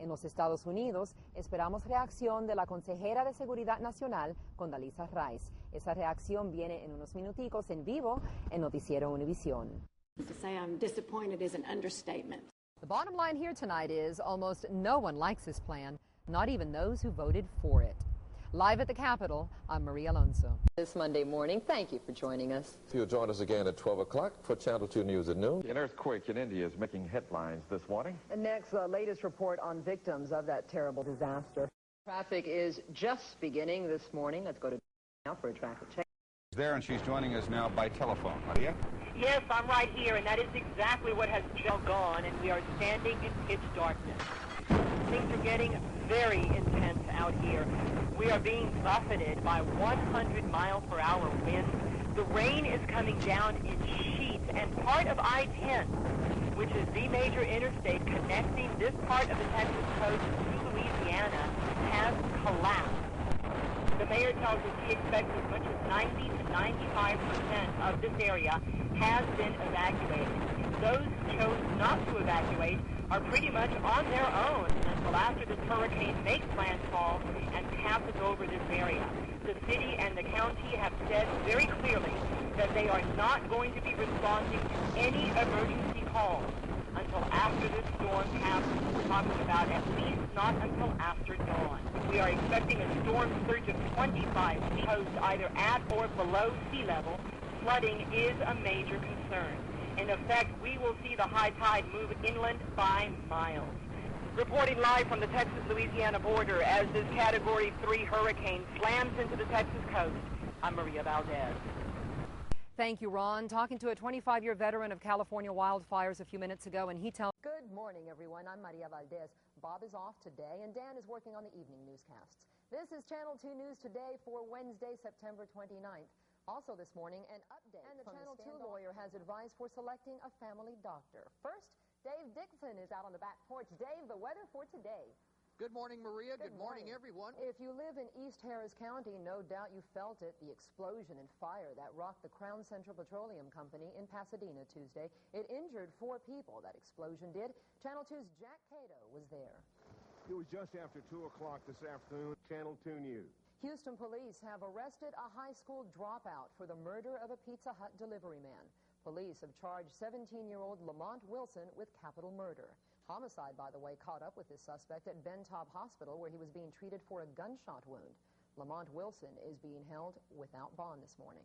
En los Estados Unidos, esperamos reacción de la consejera de Seguridad Nacional, Condoleezza Rice. Esa reacción viene en unos minuticos en vivo en Noticiero Univisión. To say I'm disappointed is an understatement. The bottom line here tonight is almost no one likes this plan, not even those who voted for it. Live at the Capitol, I'm Maria Alonso. This Monday morning, thank you for joining us. You'll join us again at 12 o'clock for Channel 2 News at noon. An earthquake in India is making headlines this morning. And next, the latest report on victims of that terrible disaster. Traffic is just beginning this morning. Let's go to now for a traffic check. She's there, and she's joining us now by telephone. Maria? Yes, I'm right here, and that is exactly what has just gone, and we are standing in pitch darkness. Things are getting very intense out here. We are being buffeted by 100-mile-per-hour winds. The rain is coming down in sheets, and part of I-10, which is the major interstate connecting this part of the Texas coast to Louisiana, has collapsed. The mayor tells us he expects as much as 90 to 95% of this area has been evacuated. Those who chose not to evacuate are pretty much on their own until after this hurricane makes landfall and passes over this area. The city and the county have said very clearly that they are not going to be responding to any emergency calls until after this storm passes. We're talking about at least not until after dawn. We are expecting a storm surge of 25 feet coast either at or below sea level. Flooding is a major concern. In effect, we will see the high tide move inland by miles. Reporting live from the Texas-Louisiana border as this Category 3 hurricane slams into the Texas coast, I'm Maria Valdes. Thank you, Ron. Talking to a 25-year veteran of California wildfires a few minutes ago, and he tells... Good morning, everyone. I'm Maria Valdes. Bob is off today, and Dan is working on the evening newscasts. This is Channel 2 News Today for Wednesday, September 29th. Also this morning, an update and the Channel 2 lawyer has advice for selecting a family doctor. First, Dave Dixon is out on the back porch. Dave, the weather for today. Good morning, Maria. Good morning, everyone. If you live in East Harris County, no doubt you felt it, the explosion and fire that rocked the Crown Central Petroleum Company in Pasadena Tuesday. It injured 4 people, that explosion did. Channel 2's Jack Cato was there. It was just after 2 o'clock this afternoon. Channel 2 News. Houston police have arrested a high school dropout for the murder of a Pizza Hut delivery man. Police have charged 17-year-old Lamont Wilson with capital murder. Homicide, by the way, caught up with this suspect at Bentop Hospital, where he was being treated for a gunshot wound. Lamont Wilson is being held without bond this morning.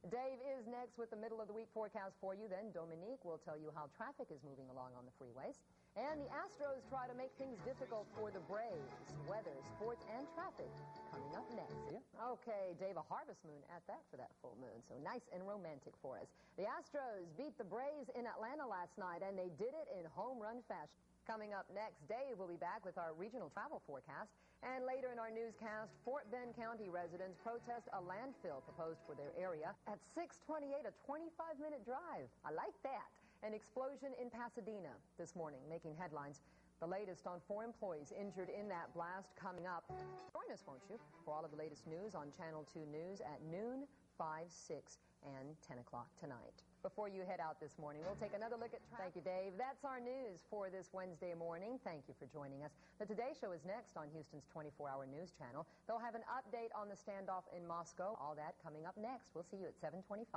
Dave is next with the middle of the week forecast for you. Then Dominique will tell you how traffic is moving along on the freeways. And the Astros try to make things difficult for the Braves. Weather, sports, and traffic coming up next. Yeah. Okay, Dave, a harvest moon at that for that full moon. So nice and romantic for us. The Astros beat the Braves in Atlanta last night, and they did it in home run fashion. Coming up next, Dave will be back with our regional travel forecast. And later in our newscast, Fort Bend County residents protest a landfill proposed for their area. At 6:28, a 25-minute drive. I like that. An explosion in Pasadena this morning, making headlines. The latest on 4 employees injured in that blast coming up. Join us, won't you, for all of the latest news on Channel 2 News at noon, 5, 6, and 10 o'clock tonight. Before you head out this morning, we'll take another look at traffic. Thank you, Dave. That's our news for this Wednesday morning. Thank you for joining us. The Today Show is next on Houston's 24-hour news channel. They'll have an update on the standoff in Moscow. All that coming up next. We'll see you at 7:25.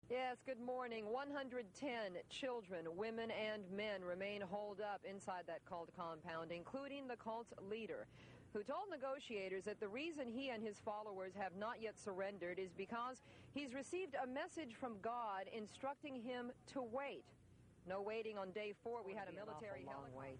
Yes, good morning. 110 children, women, and men remain holed up inside that cult compound, including the cult's leader, who told negotiators that the reason he and his followers have not yet surrendered is because he's received a message from God instructing him to wait. No waiting on day 4. We had a military helicopter.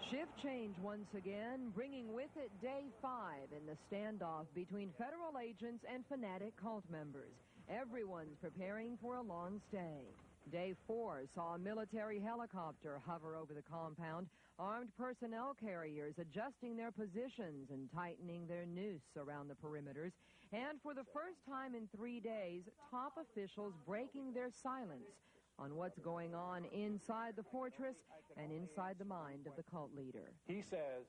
Shift change once again, bringing with it day 5 in the standoff between federal agents and fanatic cult members. Everyone's preparing for a long stay. Day 4 saw a military helicopter hover over the compound, armed personnel carriers adjusting their positions and tightening their noose around the perimeters, and for the first time in 3 days, top officials breaking their silence on what's going on inside the fortress and inside the mind of the cult leader. He says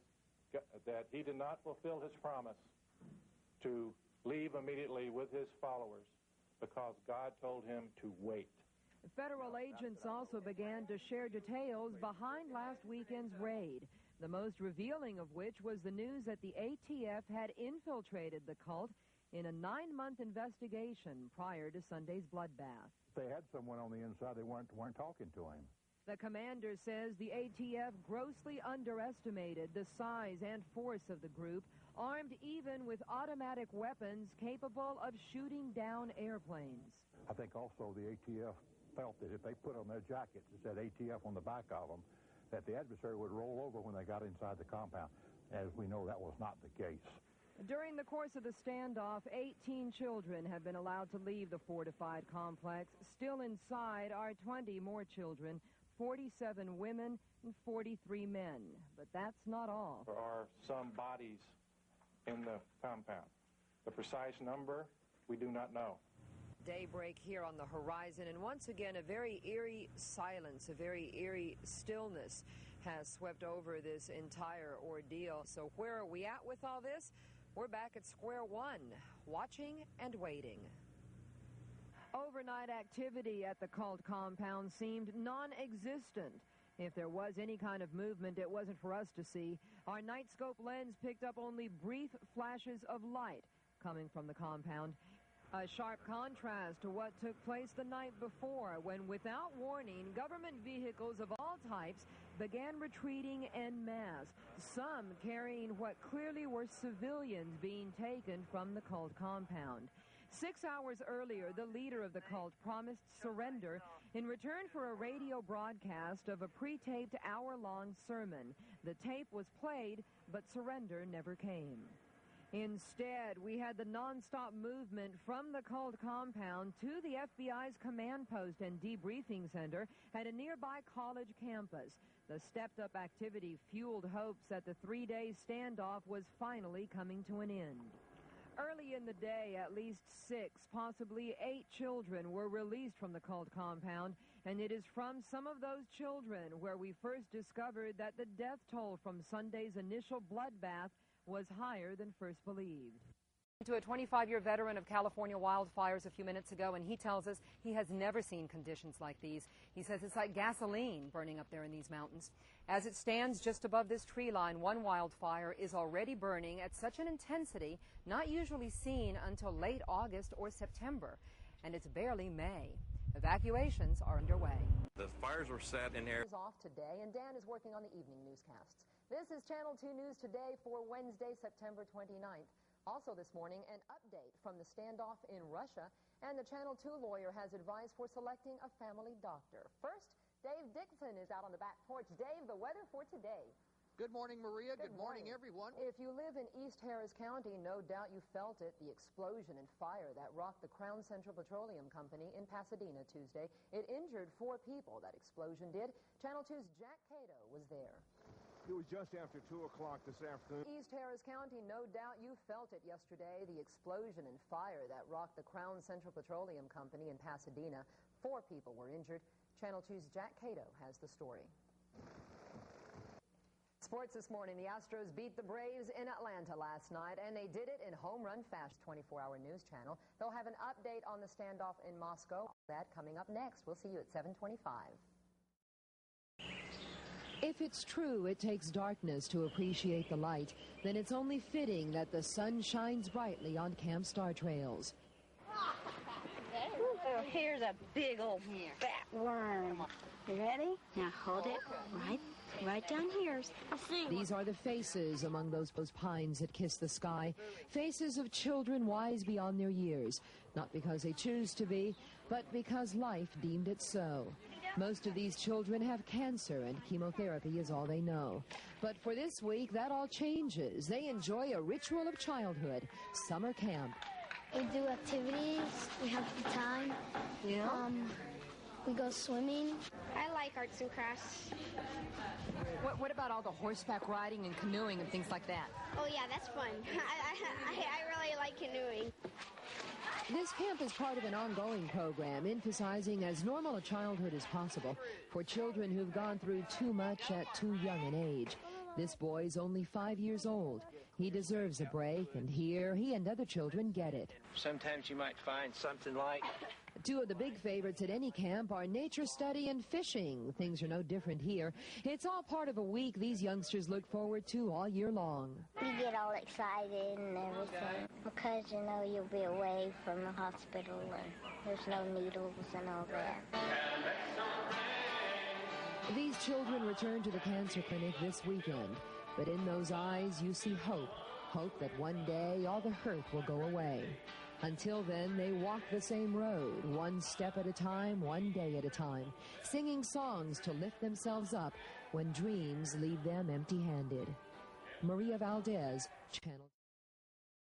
that he did not fulfill his promise to leave immediately with his followers because God told him to wait. Federal agents also began to share details behind last weekend's raid, the most revealing of which was the news that the ATF had infiltrated the cult in a 9-month investigation prior to Sunday's bloodbath. They had someone on the inside. They weren't talking to him. The commander says the ATF grossly underestimated the size and force of the group, armed even with automatic weapons capable of shooting down airplanes. I think also the ATF felt that if they put on their jackets that said ATF on the back of them, that the adversary would roll over when they got inside the compound. As we know, that was not the case. During the course of the standoff, 18 children have been allowed to leave the fortified complex. Still inside are 20 more children, 47 women, and 43 men. But that's not all. There are some bodies in the compound. The precise number, we do not know. Daybreak here on the horizon, and once again a very eerie silence, a very eerie stillness has swept over this entire ordeal. So where are we at with all this? We're back at square one, watching and waiting. Overnight activity at the cult compound seemed non-existent. If there was any kind of movement, it wasn't for us to see. Our night scope lens picked up only brief flashes of light coming from the compound. A sharp contrast to what took place the night before, when without warning, government vehicles of all types began retreating en masse, some carrying what clearly were civilians being taken from the cult compound. 6 hours earlier, the leader of the cult promised surrender in return for a radio broadcast of a pre-taped hour-long sermon. The tape was played, but surrender never came. Instead, we had the nonstop movement from the cult compound to the FBI's command post and debriefing center at a nearby college campus. The stepped-up activity fueled hopes that the 3-day standoff was finally coming to an end. Early in the day, at least 6, possibly 8 children were released from the cult compound, and it is from some of those children where we first discovered that the death toll from Sunday's initial bloodbath was higher than first believed. To a 25-year veteran of California wildfires a few minutes ago, and he tells us he has never seen conditions like these. He says it's like gasoline burning up there in these mountains. As it stands just above this tree line, one wildfire is already burning at such an intensity not usually seen until late August or September, and it's barely May. Evacuations are underway. The fires were set in air. Off today, and Dan is working on the evening newscasts. This is Channel 2 News today for Wednesday, September 29th. Also this morning, an update from the standoff in Russia, and the Channel 2 lawyer has advice for selecting a family doctor. First, Dave Dixon is out on the back porch. Dave, the weather for today. Good morning, Maria. Good morning, everyone. If you live in East Harris County, no doubt you felt it, the explosion and fire that rocked the Crown Central Petroleum Company in Pasadena Tuesday. It injured 4 people, that explosion did. Channel 2's Jack Cato was there. It was just after 2 o'clock this afternoon. East Harris County, no doubt you felt it yesterday, the explosion and fire that rocked the Crown Central Petroleum Company in Pasadena. 4 people were injured. Channel 2's Jack Cato has the story. Sports this morning. The Astros beat the Braves in Atlanta last night, and they did it in home run fashion. 24-hour news channel. They'll have an update on the standoff in Moscow. That coming up next. We'll see you at 7:25. If it's true it takes darkness to appreciate the light, then it's only fitting that the sun shines brightly on Camp Star trails. Oh, here's a big old fat worm. You ready? Now hold it right down here. These are the faces among those pines that kiss the sky. Faces of children wise beyond their years, not because they choose to be, but because life deemed it so. Most of these children have cancer, and chemotherapy is all they know. But for this week, that all changes. They enjoy a ritual of childhood, summer camp. We do activities. We have a good time. Yeah. We go swimming. I like arts and crafts. What about all the horseback riding and canoeing and things like that? Oh, yeah, that's fun. I really like canoeing. This camp is part of an ongoing program emphasizing as normal a childhood as possible for children who've gone through too much at too young an age. This boy's only 5 years old. He deserves a break, and here he and other children get it. Sometimes you might find something like Two of the big favorites at any camp are nature study and fishing. Things are no different here. It's all part of a week these youngsters look forward to all year long. You get all excited and everything because you know you'll be away from the hospital and there's no needles and all that. These children return to the cancer clinic this weekend, but in those eyes you see hope. Hope that one day all the hurt will go away. Until then, they walk the same road, one step at a time, one day at a time, singing songs to lift themselves up when dreams leave them empty-handed. Maria Valdes, Channel